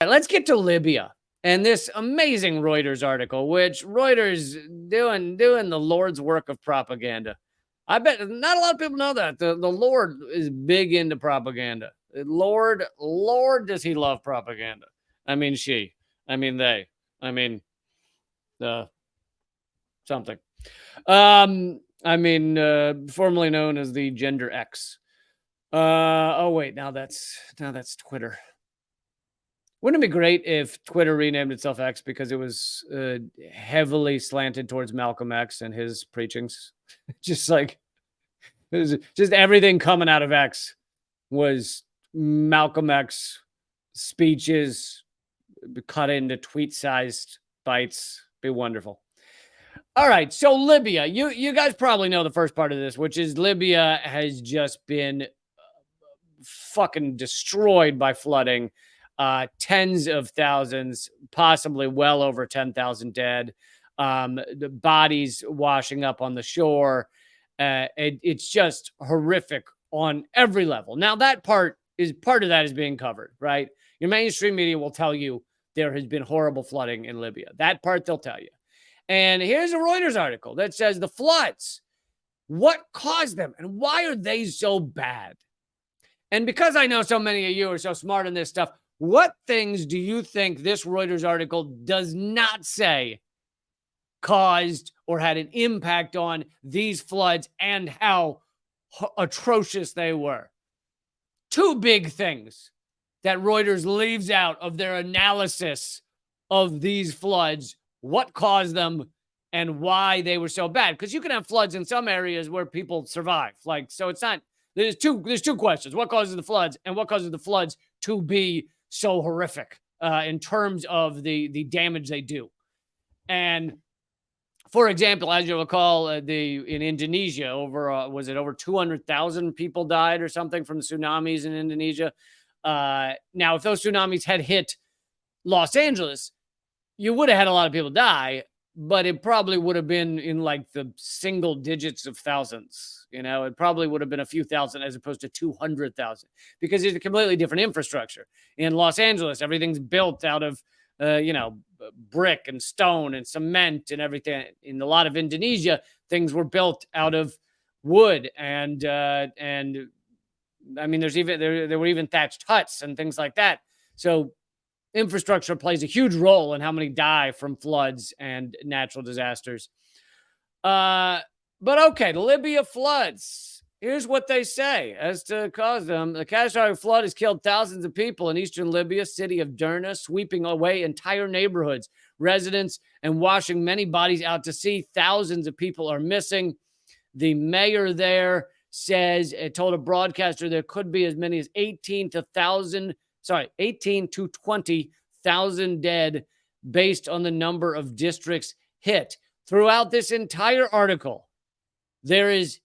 Let's get to Libya and this amazing Reuters article, which Reuters doing the Lord's work of propaganda. I bet not a lot of people know that the Lord is big into propaganda. Lord, does he love propaganda? I mean, I mean, they. I mean, something. Formerly known as the Gender X. Oh wait, now that's Twitter. Wouldn't it be great if Twitter renamed itself X because it was heavily slanted towards Malcolm X and his preachings? Just like just everything coming out of X was Malcolm X speeches cut into tweet-sized bites. Be wonderful. All right, so Libya. You guys probably know the first part of this, which is Libya has just been fucking destroyed by flooding. Tens of thousands, possibly well over 10,000 dead. The bodies washing up on the shore. It's just horrific on every level. Now, part of that is being covered, right? Your mainstream media will tell you there has been horrible flooding in Libya. That part they'll tell you. And here's a Reuters article that says the floods, what caused them and why are they so bad? And because I know so many of you are so smart in this stuff, what things do you think this Reuters article does not say caused or had an impact on these floods and how atrocious they were? Two big things that Reuters leaves out of their analysis of these floods, what caused them and why they were so bad. Because you can have floods in some areas where people survive. So it's not, there's two questions. What causes the floods and what causes the floods to be so horrific in terms of the damage they do? And for example, as you'll recall, in Indonesia, over 200,000 people died or something from the tsunamis in Indonesia. Now, if those tsunamis had hit Los Angeles, you would have had a lot of people die, but it probably would have been in like the single digits of thousands. It probably would have been a few thousand as opposed to 200,000 because it's a completely different infrastructure. In Los Angeles, everything's built out of, brick and stone and cement and everything. In a lot of Indonesia, things were built out of wood and I mean, there were even thatched huts and things like that. So infrastructure plays a huge role in how many die from floods and natural disasters. But okay, the Libya floods. Here's what they say as to cause them. The catastrophic flood has killed thousands of people in eastern Libya, city of Derna, sweeping away entire neighborhoods, residents, and washing many bodies out to sea. Thousands of people are missing. The mayor there told a broadcaster there could be as many as 18 to 20,000 dead based on the number of districts hit. Throughout this entire article, there is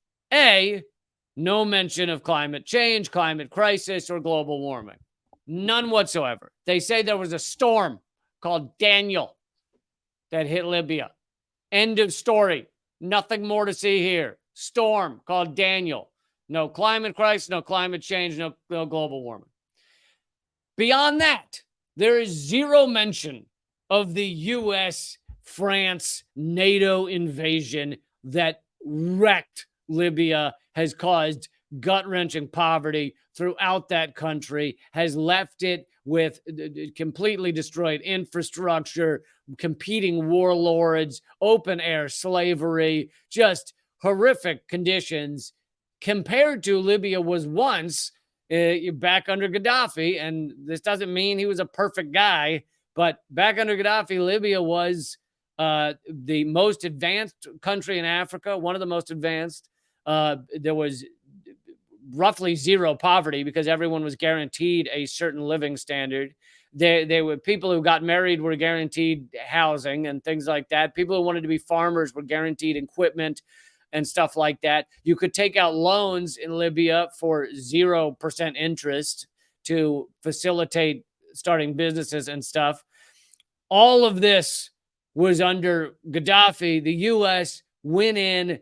no mention of climate change, climate crisis, or global warming. None whatsoever. They say there was a storm called Daniel that hit Libya. End of story. Nothing more to see here. Storm called Daniel. No climate crisis, no climate change, no global warming. Beyond that, there is zero mention of the U.S., France, NATO invasion that wrecked Libya, has caused gut-wrenching poverty throughout that country, has left it with completely destroyed infrastructure, competing warlords, open-air slavery, just horrific conditions compared to Libya was once back under Gaddafi. And this doesn't mean he was a perfect guy, but back under Gaddafi, Libya was the most advanced country in Africa, one of the most advanced. There was roughly zero poverty because everyone was guaranteed a certain living standard. They were people who got married were guaranteed housing and things like that. People who wanted to be farmers were guaranteed equipment and stuff like that. You could take out loans in Libya for 0% interest to facilitate starting businesses and stuff. All of this was under Gaddafi. The U.S. went in,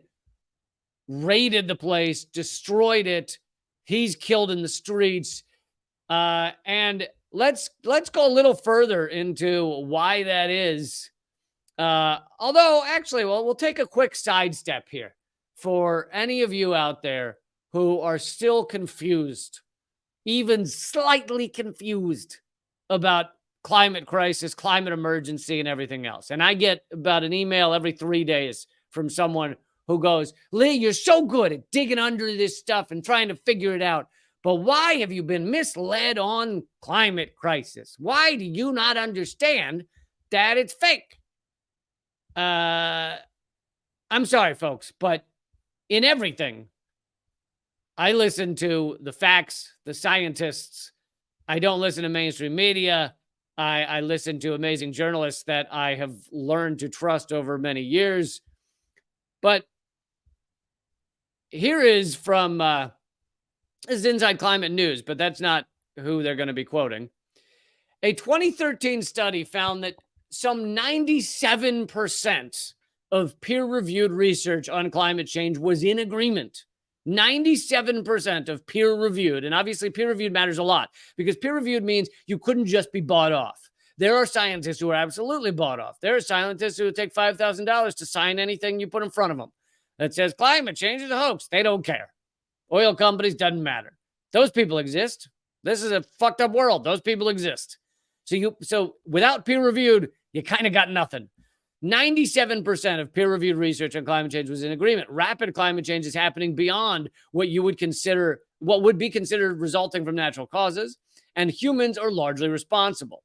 raided the place, destroyed it. He's killed in the streets. And let's go a little further into why that is. Although, actually, well, we'll take a quick sidestep here for any of you out there who are still confused, even slightly confused about climate crisis, climate emergency, and everything else. And I get about an email every 3 days from someone who goes, Lee, you're so good at digging under this stuff and trying to figure it out. But why have you been misled on climate crisis? Why do you not understand that it's fake? I'm sorry, folks, but in everything, I listen to the facts, the scientists. I don't listen to mainstream media. I listen to amazing journalists that I have learned to trust over many years. But here is from this is Inside Climate News, but that's not who they're going to be quoting. A 2013 study found that some 97% of peer-reviewed research on climate change was in agreement. 97% of peer-reviewed, and obviously peer-reviewed matters a lot because peer-reviewed means you couldn't just be bought off. There are scientists who are absolutely bought off. There are scientists who would take $5,000 to sign anything you put in front of them that says climate change is a hoax. They don't care. Oil companies, doesn't matter. Those people exist. This is a fucked up world. Those people exist. So without peer-reviewed, you kind of got nothing. 97% of peer-reviewed research on climate change was in agreement. Rapid climate change is happening beyond what would be considered resulting from natural causes, and humans are largely responsible.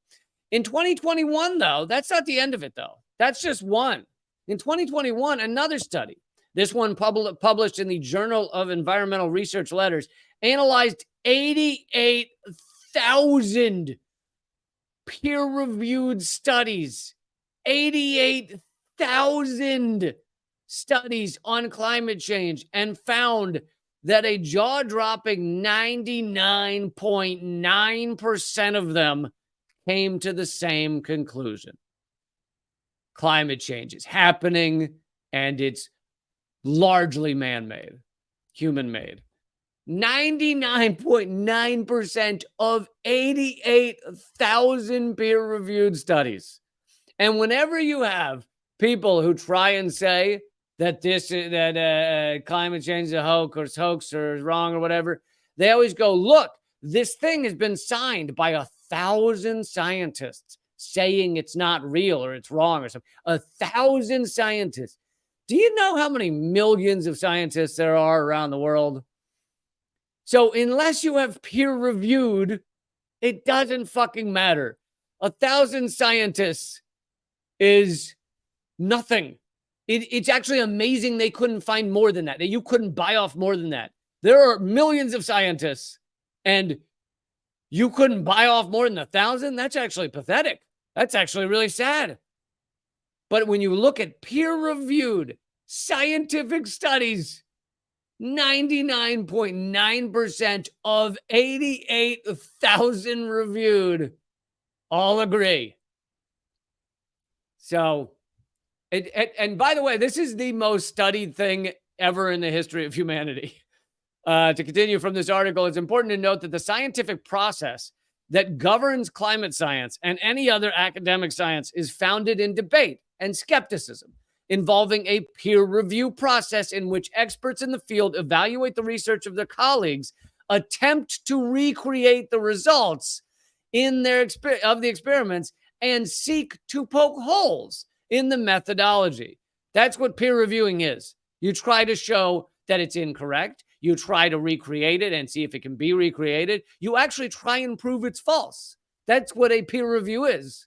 In 2021, though, that's not the end of it, though. That's just one. In 2021, another study, this one published in the Journal of Environmental Research Letters, analyzed 88,000 peer-reviewed studies. 88,000 studies on climate change and found that a jaw-dropping 99.9% of them came to the same conclusion. Climate change is happening and it's largely man-made, human-made. 99.9% of 88,000 peer-reviewed studies. And whenever you have people who try and say that climate change is a hoax or wrong or whatever, they always go, look, this thing has been signed by 1,000 scientists saying it's not real or it's wrong or something. 1,000 scientists. Do you know how many millions of scientists there are around the world? So unless you have peer-reviewed, it doesn't fucking matter. 1,000 scientists is nothing. It's actually amazing they couldn't find more than that you couldn't buy off more than that. There are millions of scientists, and you couldn't buy off more than 1,000? That's actually pathetic. That's actually really sad. But when you look at peer-reviewed scientific studies, 99.9% of 88,000 reviewed all agree. So, and by the way, this is the most studied thing ever in the history of humanity. To continue from this article, it's important to note that the scientific process that governs climate science and any other academic science is founded in debate and skepticism, involving a peer review process in which experts in the field evaluate the research of their colleagues, attempt to recreate the results in of the experiments, and seek to poke holes in the methodology. That's what peer reviewing is. You try to show that it's incorrect. You try to recreate it and see if it can be recreated. You actually try and prove it's false. That's what a peer review is.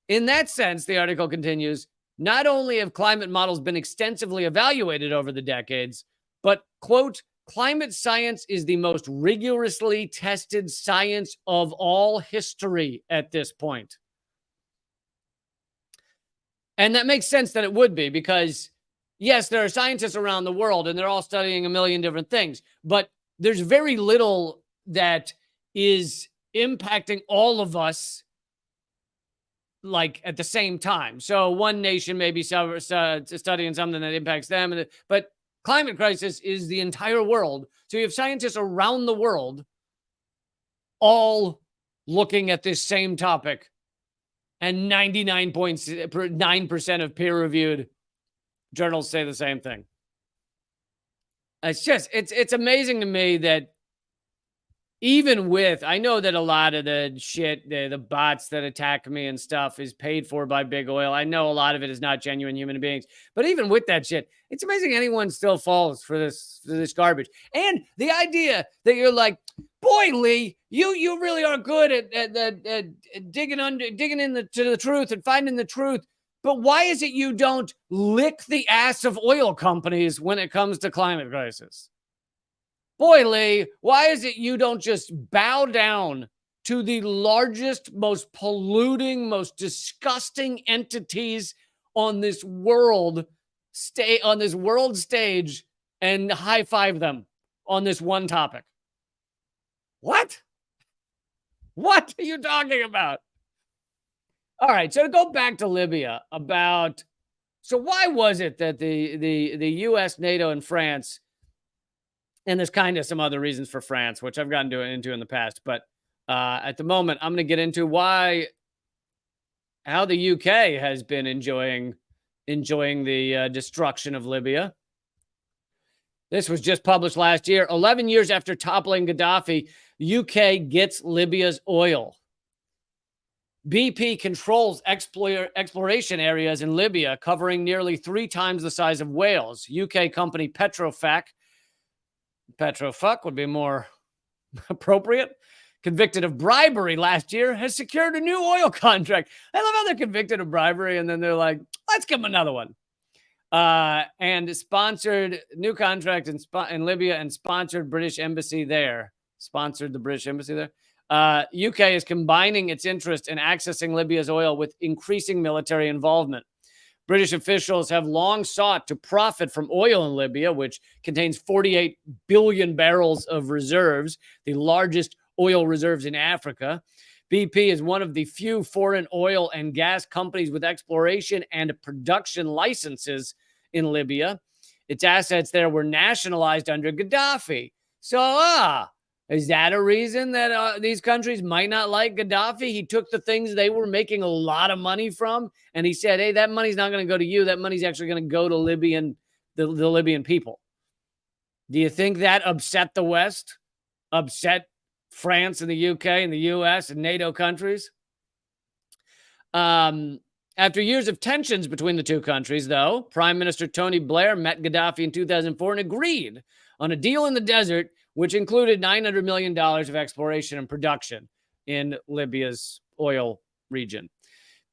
In that sense, the article continues, not only have climate models been extensively evaluated over the decades, but, quote, climate science is the most rigorously tested science of all history at this point. And that makes sense that it would be because, yes, there are scientists around the world and they're all studying a million different things, but there's very little that is impacting all of us like at the same time. So one nation may be studying something that impacts them, but climate crisis is the entire world. So you have scientists around the world all looking at this same topic, and 99.9% of peer-reviewed journals say the same thing. It's amazing to me that even with, I know that a lot of the shit, the bots that attack me and stuff is paid for by big oil. I know a lot of it is not genuine human beings, but even with that shit, it's amazing anyone still falls for this garbage. And the idea that you're like, boy, Lee, you really are good at digging into the truth and finding the truth. But why is it you don't lick the ass of oil companies when it comes to climate crisis? Boy, Lee, why is it you don't just bow down to the largest, most polluting, most disgusting entities on this world stage and high five them on this one topic? What? What are you talking about? All right, so to go back to Libya, so why was it that the US, NATO, and France, and there's kind of some other reasons for France, which I've gotten into in the past, but at the moment, I'm going to get into how the UK has been enjoying the destruction of Libya. This was just published last year. 11 years after toppling Gaddafi, UK gets Libya's oil. BP controls exploration areas in Libya, covering nearly 3 times the size of Wales. UK company Petrofuck would be more appropriate, convicted of bribery last year, has secured a new oil contract. I love how they're convicted of bribery and then they're like, let's give them another one. And sponsored new contract in Libya and sponsored British embassy there. Sponsored the British embassy there. UK is combining its interest in accessing Libya's oil with increasing military involvement. British officials have long sought to profit from oil in Libya, which contains 48 billion barrels of reserves, the largest oil reserves in Africa. BP is one of the few foreign oil and gas companies with exploration and production licenses in Libya. Its assets there were nationalized under Gaddafi. So, is that a reason that these countries might not like Gaddafi? He took the things they were making a lot of money from, and he said, hey, that money's not going to go to you. That money's actually going to go to the Libyan people. Do you think that upset the West? Upset France and the UK and the US and NATO countries? After years of tensions between the two countries, though, Prime Minister Tony Blair met Gaddafi in 2004 and agreed on a deal in the desert, which included $900 million of exploration and production in Libya's oil region.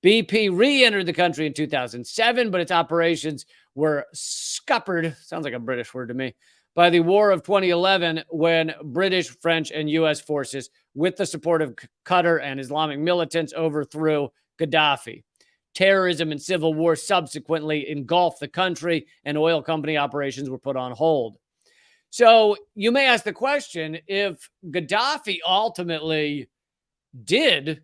BP re-entered the country in 2007, but its operations were scuppered, sounds like a British word to me, by the war of 2011 when British, French, and U.S. forces, with the support of Qatar and Islamic militants, overthrew Gaddafi. Terrorism and civil war subsequently engulfed the country, and oil company operations were put on hold. So you may ask the question, if Gaddafi ultimately did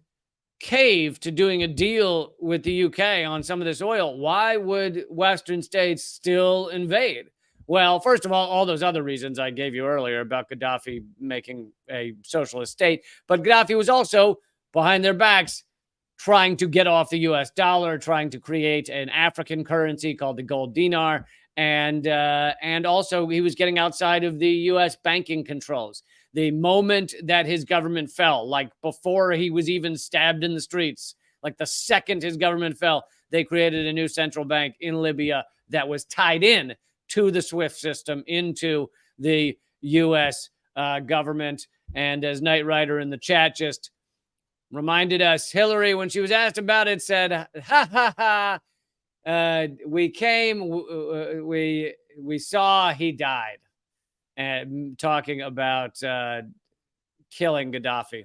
cave to doing a deal with the UK on some of this oil, why would Western states still invade? Well, first of all those other reasons I gave you earlier about Gaddafi making a socialist state, but Gaddafi was also behind their backs trying to get off the US dollar, trying to create an African currency called the gold dinar. And also he was getting outside of the U.S. banking controls. The moment that his government fell, like before he was even stabbed in the streets, like the second his government fell, they created a new central bank in Libya that was tied in to the SWIFT system, into the U.S. government. And as Knight Rider in the chat just reminded us, Hillary, when she was asked about it, said, ha, ha, ha. We came, we saw, he died, and talking about killing Gaddafi.